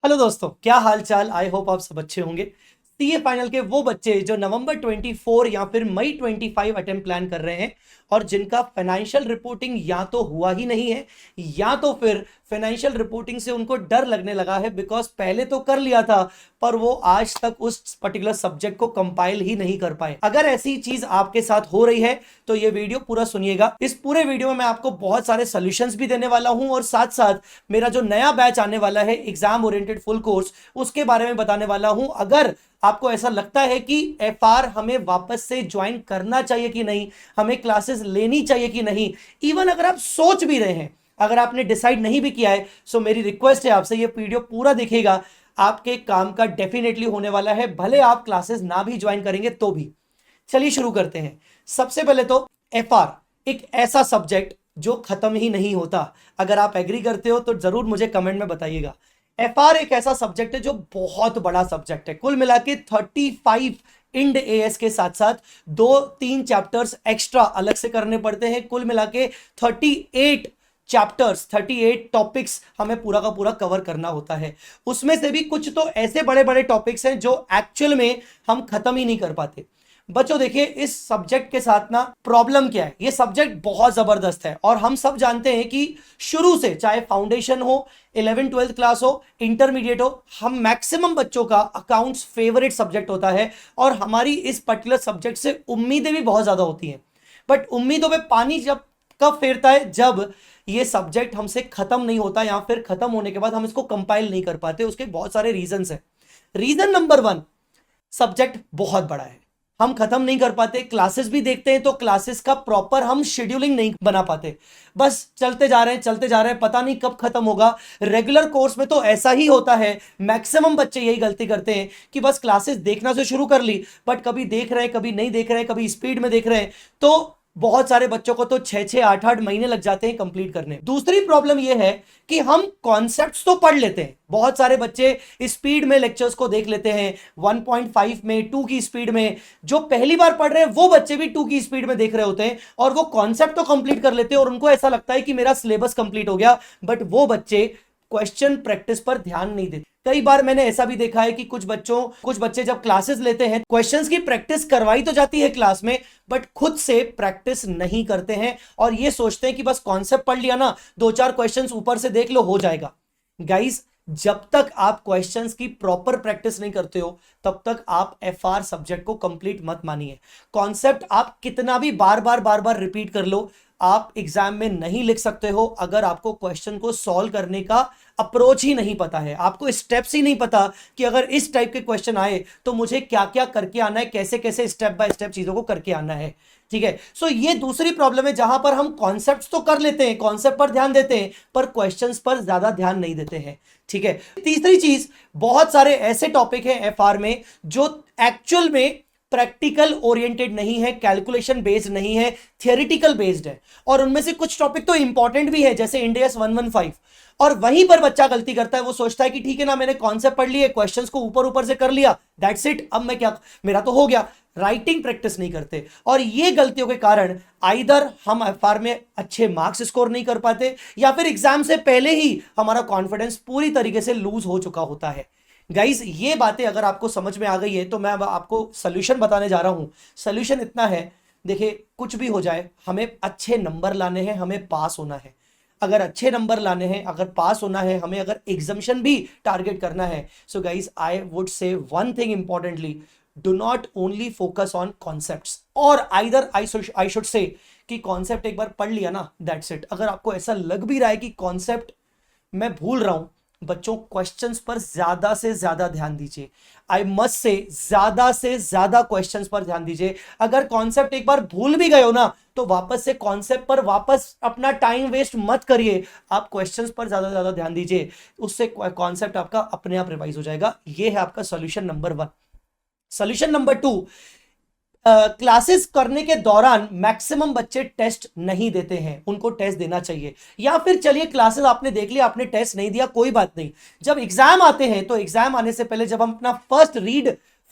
Hello दोस्तों, क्या हाल चाल। आई होप आप सब अच्छे होंगे। सीए फाइनल के वो बच्चे जो नवंबर 24 या फिर मई 25 अटेम्प्ट प्लान कर रहे हैं और जिनका फाइनेंशियल रिपोर्टिंग या तो हुआ ही नहीं है या तो फिर फाइनेंशियल रिपोर्टिंग से उनको डर लगने लगा है, बिकॉज पहले तो कर लिया था पर वो आज तक उस पर्टिकुलर सब्जेक्ट को कंपाइल ही नहीं कर पाए। अगर ऐसी चीज आपके साथ हो रही है तो ये वीडियो पूरा सुनिएगा। इस पूरे वीडियो में मैं आपको बहुत सारे सॉल्यूशंस भी देने वाला हूं और साथ साथ मेरा जो नया बैच आने वाला है एग्जाम ओरिएंटेड फुल कोर्स, उसके बारे में बताने वाला हूं। अगर आपको ऐसा लगता है कि एफआर हमें वापस से ज्वाइन करना चाहिए कि नहीं, हमें क्लासेस लेनी चाहिए कि नहीं, इवन अगर आप सोच भी रहे हैं, अगर आपने डिसाइड नहीं भी किया है, सो मेरी रिक्वेस्ट है आपसे ये वीडियो पूरा देखिएगा। आपके काम का डेफिनेटली होने वाला है, भले आप क्लासेस ना भी ज्वाइन करेंगे तो भी। चलिए शुरू करते हैं। सबसे पहले तो एफआर एक ऐसा सब्जेक्ट जो खत्म ही नहीं होता। अगर आप एग्री करते हो तो जरूर मुझे कमेंट में बताइएगा। एफआर एक ऐसा सब्जेक्ट है जो बहुत बड़ा सब्जेक्ट है। कुल मिला के 35 इंड एएस के साथ साथ 2-3 चैप्टर्स एक्स्ट्रा अलग से करने पड़ते हैं। कुल मिला के 38 चैप्टर्स, 38 टॉपिक्स हमें पूरा का पूरा कवर करना होता है। उसमें से भी कुछ तो ऐसे बड़े बड़े टॉपिक्स हैं जो एक्चुअल में हम खत्म ही नहीं कर पाते। बच्चों देखिए, इस सब्जेक्ट के साथ ना प्रॉब्लम क्या है, ये सब्जेक्ट बहुत जबरदस्त है और हम सब जानते हैं कि शुरू से चाहे फाउंडेशन हो, 11th-12th क्लास हो, इंटरमीडिएट हो, हम मैक्सिमम बच्चों का अकाउंट्स फेवरेट सब्जेक्ट होता है और हमारी इस पर्टिकुलर सब्जेक्ट से उम्मीदें भी बहुत ज्यादा होती हैं। बट उम्मीदों पे पानी जब कब फेरता है, जब ये सब्जेक्ट हमसे खत्म नहीं होता या फिर खत्म होने के बाद हम इसको कंपाइल नहीं कर पाते। उसके बहुत सारे रीजंस हैं। रीजन नंबर 1, सब्जेक्ट बहुत बड़ा है, हम खत्म नहीं कर पाते। क्लासेस भी देखते हैं तो क्लासेस का प्रॉपर हम शेड्यूलिंग नहीं बना पाते, बस चलते जा रहे हैं चलते जा रहे हैं, पता नहीं कब खत्म होगा। रेगुलर कोर्स में तो ऐसा ही होता है, मैक्सिमम बच्चे यही गलती करते हैं कि बस क्लासेस देखना से शुरू कर ली, बट कभी देख रहे हैं कभी नहीं देख रहे हैं, कभी स्पीड में देख रहे हैं, तो बहुत सारे बच्चों को तो 6-6 8-8 महीने लग जाते हैं कंप्लीट करने। दूसरी प्रॉब्लम यह है कि हम कॉन्सेप्ट्स तो पढ़ लेते हैं, बहुत सारे बच्चे स्पीड में लेक्चर्स को देख लेते हैं, 1.5 में, 2 की स्पीड में। जो पहली बार पढ़ रहे हैं वो बच्चे भी 2 की स्पीड में देख रहे होते हैं और वो कॉन्सेप्ट तो कंप्लीट कर लेते हैं और उनको ऐसा लगता है कि मेरा सिलेबस कंप्लीट हो गया, बट वो बच्चे क्वेश्चन प्रैक्टिस पर ध्यान नहीं देते। कई बार मैंने ऐसा भी देखा है कि कुछ बच्चे जब क्लासेस लेते हैं, क्वेश्चंस की प्रैक्टिस करवाई तो जाती है क्लास में, बट खुद से प्रैक्टिस नहीं करते हैं और ये सोचते हैं कि बस कॉन्सेप्ट पढ़ लिया ना, 2-4 क्वेश्चंस ऊपर से देख लो हो जाएगा। गाइस, जब तक आप क्वेश्चंस की प्रॉपर प्रैक्टिस नहीं करते हो तब तक आप एफआर सब्जेक्ट को कंप्लीट मत मानिए। कॉन्सेप्ट आप कितना भी बार बार रिपीट कर लो, आप एग्जाम में नहीं लिख सकते हो अगर आपको क्वेश्चन को सॉल्व करने का अप्रोच ही नहीं पता है, आपको स्टेप्स ही नहीं पता कि अगर इस टाइप के क्वेश्चन आए तो मुझे क्या क्या करके आना है, कैसे कैसे स्टेप बाय स्टेप चीजों को करके आना है। ठीक है, सो ये दूसरी प्रॉब्लम है जहां पर हम कॉन्सेप्ट्स तो कर लेते हैं, कॉन्सेप्ट पर ध्यान देते हैं पर क्वेश्चंस पर ज्यादा ध्यान नहीं देते हैं। ठीक है, तीसरी चीज, बहुत सारे ऐसे टॉपिक हैं एफआर में जो एक्चुअल में प्रैक्टिकल ओरिएंटेड नहीं है, कैलकुलेशन बेस्ड नहीं है, थियोरिटिकल बेस्ड है और उनमें से कुछ टॉपिक तो इंपॉर्टेंट भी है जैसे इंड एएस 115। और वहीं पर बच्चा गलती करता है, वो सोचता है कि ठीक है ना, मैंने कॉन्सेप्ट पढ़ लिए, क्वेश्चंस को ऊपर ऊपर से कर लिया, दैट्स इट, अब मैं क्या, मेरा तो हो गया। राइटिंग प्रैक्टिस नहीं करते और ये गलतियों के कारण आइदर हम एफआर में अच्छे मार्क्स स्कोर नहीं कर पाते या फिर एग्जाम से पहले ही हमारा कॉन्फिडेंस पूरी तरीके से लूज हो चुका होता है। गाइस, ये बातें अगर आपको समझ में आ गई है तो मैं अब आपको सोल्यूशन बताने जा रहा हूं। सोल्यूशन इतना है, देखिए कुछ भी हो जाए हमें अच्छे नंबर लाने हैं, हमें पास होना है। अगर अच्छे नंबर लाने हैं, अगर पास होना है, हमें अगर एग्जामिशन भी टारगेट करना है, so guys I would say one thing importantly, do not only focus on concepts, और आइदर आई शुड से कि कॉन्सेप्ट एक बार पढ़ लिया ना, दैट्स इट। अगर आपको ऐसा लग भी रहा है कि कॉन्सेप्ट मैं भूल रहा हूं, बच्चों क्वेश्चंस पर ज्यादा से ज्यादा ध्यान दीजिए। आई मस्ट से ज्यादा क्वेश्चंस पर ध्यान दीजिए। अगर कॉन्सेप्ट एक बार भूल भी गए हो ना तो वापस से कॉन्सेप्ट पर वापस अपना टाइम वेस्ट मत करिए, आप क्वेश्चंस पर ज्यादा ध्यान दीजिए, उससे कॉन्सेप्ट आपका अपने आप रिवाइज हो जाएगा। ये है आपका solution number 1। Solution number 2, classes करने के दौरान मैक्सिमम बच्चे टेस्ट नहीं देते हैं, उनको टेस्ट देना चाहिए। या फिर चलिए क्लासेस आपने देख लिया, आपने टेस्ट नहीं दिया, कोई बात नहीं, जब एग्जाम आते हैं तो एग्जाम आने से पहले जब हम अपना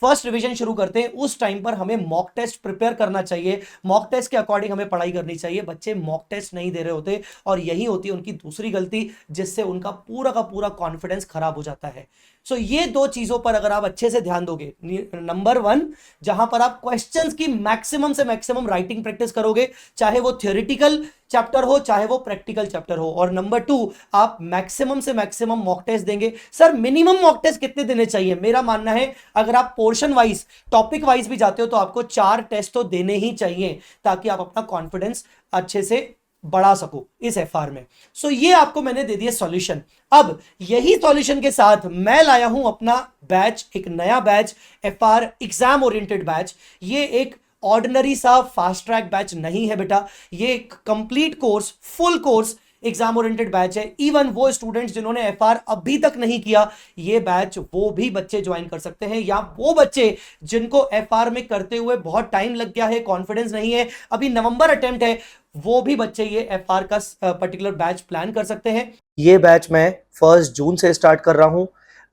फर्स्ट रिवीजन शुरू करते हैं उस टाइम पर हमें मॉक टेस्ट प्रिपेयर करना चाहिए, मॉक टेस्ट के अकॉर्डिंग हमें पढ़ाई करनी चाहिए। बच्चे मॉक टेस्ट नहीं दे रहे होते और यही होती है उनकी दूसरी गलती, जिससे उनका पूरा का पूरा कॉन्फिडेंस खराब हो जाता है। सो ये दो चीजों पर अगर आप अच्छे से ध्यान दोगे, नंबर वन, जहां पर आप क्वेश्चंस की मैक्सिमम से मैक्सिमम राइटिंग प्रैक्टिस करोगे, चाहे वो थियोरिटिकल चैप्टर हो चाहे वो प्रैक्टिकल चैप्टर हो। और नंबर टू, आप मैक्सिमम से मैक्सिमम मॉक टेस्ट देंगे। सर मिनिमम मॉक टेस्ट कितने देने चाहिए? मेरा मानना है अगर आप पोर्शन वाइज टॉपिक वाइज भी जाते हो तो आपको 4 टेस्ट तो देने ही चाहिए, ताकि आप अपना कॉन्फिडेंस अच्छे से बढ़ा सको इस एफआर में। सो ये आपको मैंने दे दिया सॉल्यूशन। अब यही सॉल्यूशन के साथ मैं लाया हूं अपना बैच, एक नया batch, FR exam oriented batch. ये एक ऑर्डिनरी सा फास्ट ट्रैक बैच नहीं है बेटा, ये एक complete course, full course exam oriented batch है। इवन वो स्टूडेंट्स जिन्होंने एफआर अभी तक नहीं किया, ये बैच वो भी बच्चे ज्वाइन कर सकते हैं, या वो बच्चे जिनको एफआर में करते हुए बहुत टाइम लग गया है, कॉन्फिडेंस नहीं है, अभी नवंबर अटेम्प्ट है, वो भी बच्चे ये एफआर का पर्टिकुलर बैच प्लान कर सकते हैं। ये बैच मैं 1 जून से स्टार्ट कर रहा हूं।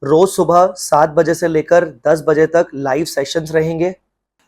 रोज सुबह 7 बजे से लेकर 10 बजे तक लाइव सेशंस रहेंगे,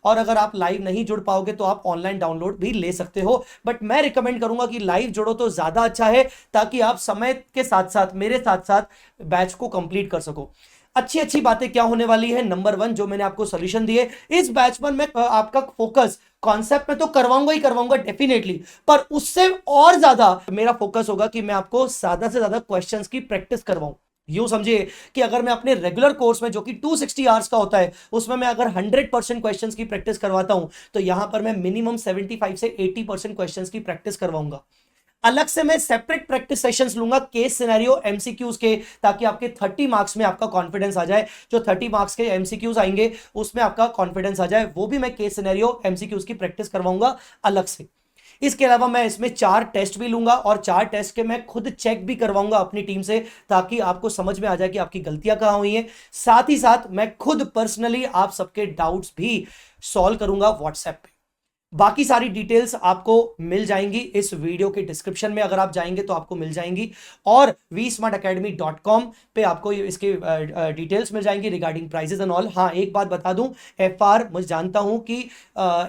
और अगर आप लाइव नहीं जुड़ पाओगे तो आप ऑनलाइन डाउनलोड भी ले सकते हो। बट मैं रिकमेंड करूंगा कि लाइव जुड़ो तो ज्यादा अच्छा है, ताकि आप समय के साथ साथ मेरे साथ साथ बैच को कंप्लीट कर सको। अच्छी अच्छी बातें क्या होने वाली है, नंबर वन, जो मैंने आपको सोल्यूशन दिए इस बैच पर, मैं आपका फोकस कॉन्सेप्ट में तो करवाऊंगा ही करवाऊंगा डेफिनेटली, पर उससे और ज्यादा मेरा फोकस होगा कि मैं आपको ज्यादा से ज्यादा क्वेश्चंस की प्रैक्टिस करवाऊं। यूं समझिए कि अगर मैं अपने रेगुलर कोर्स में, जो कि 260 आवर्स का होता है, उसमें मैं अगर 100% क्वेश्चंस की प्रैक्टिस करवाता हूं, तो यहां पर मैं मिनिमम 75 से 80% क्वेश्चंस की प्रैक्टिस करवाऊंगा। अलग से मैं सेपरेट प्रैक्टिस सेशंस लूंगा केस सिनेरियो एमसीक्यूज के, ताकि आपके 30 मार्क्स में आपका कॉन्फिडेंस आ जाए। जो 30 मार्क्स के एमसीक्यूज आएंगे उसमें आपका कॉन्फिडेंस आ जाए, वो भी मैं केस सिनेरियो एमसीक्यूज की प्रैक्टिस करवाऊंगा अलग से। इसके अलावा मैं इसमें 4 टेस्ट भी लूंगा, और 4 टेस्ट के मैं खुद चेक भी करवाऊंगा अपनी टीम से, ताकि आपको समझ में आ जाए कि आपकी गलतियां कहां हुई हैं। साथ ही साथ मैं खुद पर्सनली आप सबके डाउट्स भी सॉल्व करूंगा व्हाट्सएप पे। बाकी सारी डिटेल्स आपको मिल जाएंगी इस वीडियो के डिस्क्रिप्शन में, अगर आप जाएंगे तो आपको मिल जाएंगी, और vsmartacademy.com पे आपको इसके डिटेल्स मिल जाएंगी रिगार्डिंग प्राइजेस एंड ऑल। हाँ, एक बात बता दूं, एफआर मुझे जानता हूं कि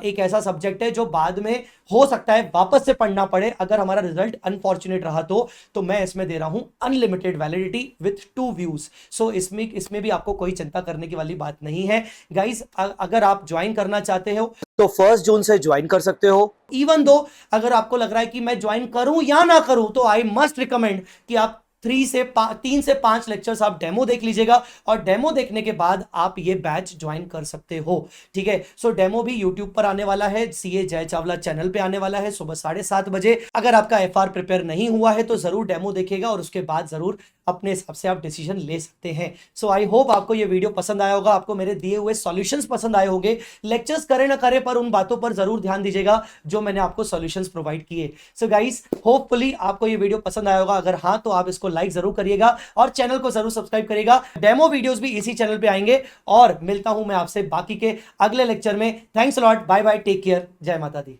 एक ऐसा सब्जेक्ट है जो बाद में हो सकता है वापस से पढ़ना पड़े अगर हमारा रिजल्ट अनफॉर्चुनेट रहा तो मैं इसमें दे रहा हूं अनलिमिटेड वैलिडिटी विथ 2 व्यूज। सो इसमें भी आपको कोई चिंता करने की वाली बात नहीं है गाइस। अगर आप ज्वाइन करना चाहते हो तो 1 जून से ज्वाइन कर सकते हो। इवन दो अगर आपको लग रहा है कि मैं ज्वाइन करूं या ना करूं, तो आई मस्ट रिकमेंड कि आप 3 से 5 लेक्चर्स आप डेमो देख लीजिएगा, और डेमो देखने के बाद आप ये बैच ज्वाइन कर सकते हो। ठीक है, सो डेमो भी यूट्यूब पर आने वाला है, सीए जय चावला चैनल पे आने वाला है सुबह 7:30 बजे। अगर आपका एफआर प्रिपेयर नहीं हुआ है तो जरूर डेमो देखेगा, और उसके बाद जरूर अपने हिसाब से आप डिसीजन ले सकते हैं। सो आई होप आपको ये वीडियो पसंद आया होगा, आपको मेरे दिए हुए सॉल्यूशंस पसंद आए होंगे। लेक्चर्स करे ना करे, पर उन बातों पर जरूर ध्यान दीजिएगा जो मैंने आपको सॉल्यूशंस प्रोवाइड किए। सो गाइस, होपफुली आपको ये वीडियो पसंद आया होगा। अगर हाँ, तो आप इसको लाइक जरूर करिएगा और चैनल को जरूर सब्सक्राइब करिएगा। डेमो वीडियोस भी इसी चैनल पे आएंगे, और मिलता हूं मैं आपसे बाकी के अगले लेक्चर में। Thanks a lot, bye bye, take care, जय माता दी।